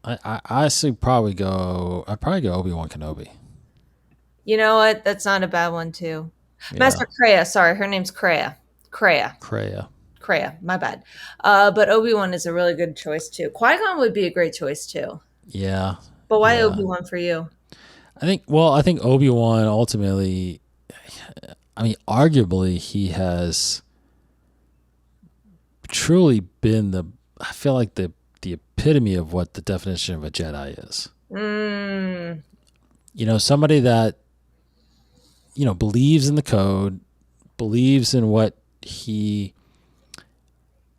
I honestly probably go Obi-Wan Kenobi. You know what? That's not a bad one too. Yeah. Master Kreia. Sorry, her name's Kreia. Kreia. My bad. But Obi-Wan is a really good choice too. Qui-Gon would be a great choice too. Yeah. But why Obi-Wan for you? I think Obi-Wan ultimately, arguably he has truly been I feel like the epitome of what the definition of a Jedi is. Somebody that, believes in the code, believes in what he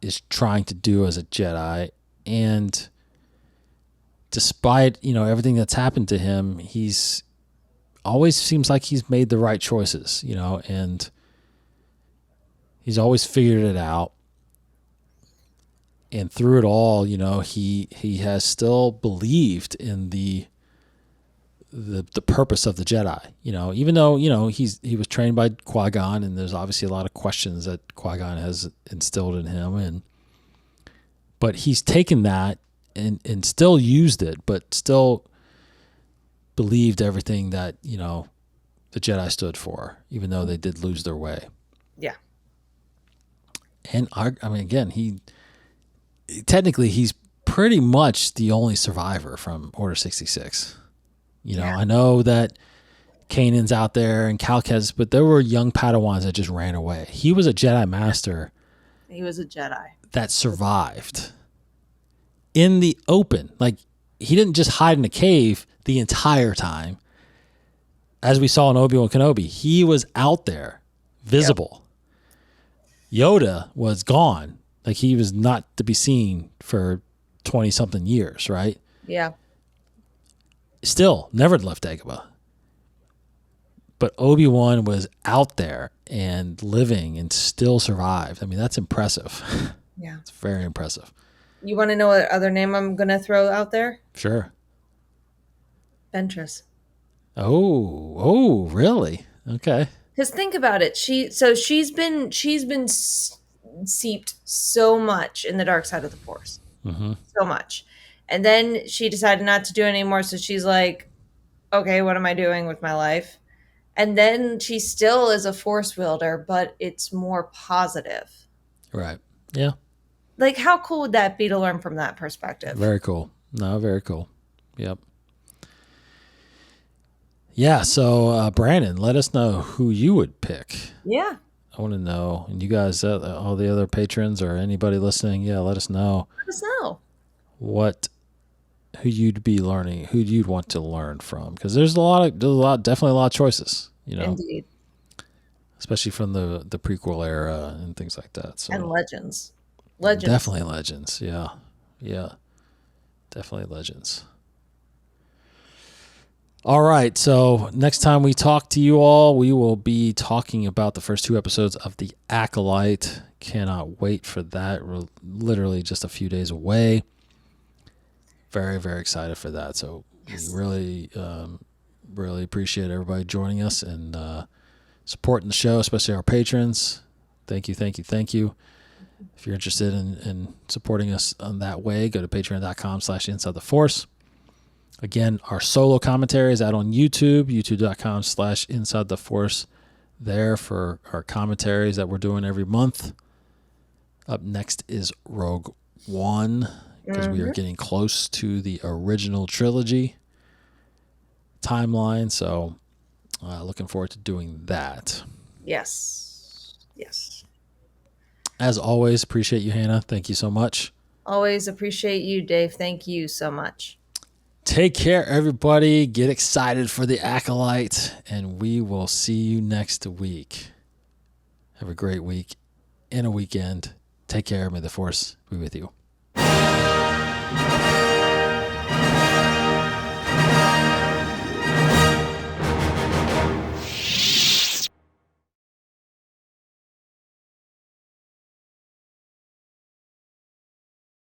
is trying to do as a Jedi, and despite everything that's happened to him, he's always seems like he's made the right choices, and he's always figured it out. And through it all, he has still believed in the purpose of the Jedi. Even though he was trained by Qui-Gon, and there's obviously a lot of questions that Qui-Gon has instilled in him, but he's taken that and still used it, but still believed everything that the Jedi stood for, even though they did lose their way. Yeah. And again, he's pretty much the only survivor from Order 66. I know that Kanan's out there and Cal Kestis, but there were young Padawans that just ran away. He was a Jedi Master. He was a Jedi that survived in the open. He didn't just hide in a cave the entire time. As we saw in Obi-Wan Kenobi, he was out there, visible. Yep. Yoda was gone. He was not to be seen for 20-something years, right? Yeah. Still, never left Dagobah. But Obi-Wan was out there and living and still survived. That's impressive. Yeah. It's very impressive. You want to know what other name I'm going to throw out there? Sure. Ventress. Oh, really? Okay. Because think about it. She's been seeped so much in the dark side of the Force. Mm-hmm. So much. And then she decided not to do it anymore. So she's like, okay, what am I doing with my life? And then she still is a Force wielder, but it's more positive. Right. Yeah. Like, how cool would that be to learn from that perspective? Very cool. No, very cool. Yep. Yeah. So, Brandon, let us know who you would pick. Yeah. I want to know. And you guys, all the other patrons or anybody listening, yeah, let us know. Let us know. Who you'd be learning, who you'd want to learn from. Because there's definitely a lot of choices, Indeed. especially from the prequel era and things like that. So, And legends. Definitely legends. Yeah. Yeah. Definitely legends. All right. So next time we talk to you all, we will be talking about the first 2 episodes of The Acolyte. Cannot wait for that. We're literally just a few days away. Very, very excited for that. So we really appreciate everybody joining us and supporting the show, especially our patrons. Thank you, thank you, thank you. If you're interested in supporting us on that way, go to patreon.com/InsideTheForce. Again, our solo commentary is out on YouTube, youtube.com/InsideTheForce. There for our commentaries that we're doing every month. Up next is Rogue One, because we are getting close to the original trilogy timeline. So looking forward to doing that. Yes. Yes. As always, appreciate you, Hannah. Thank you so much. Always appreciate you, Dave. Thank you so much. Take care, everybody. Get excited for The Acolyte, and we will see you next week. Have a great week and a weekend. Take care. May the Force be with you.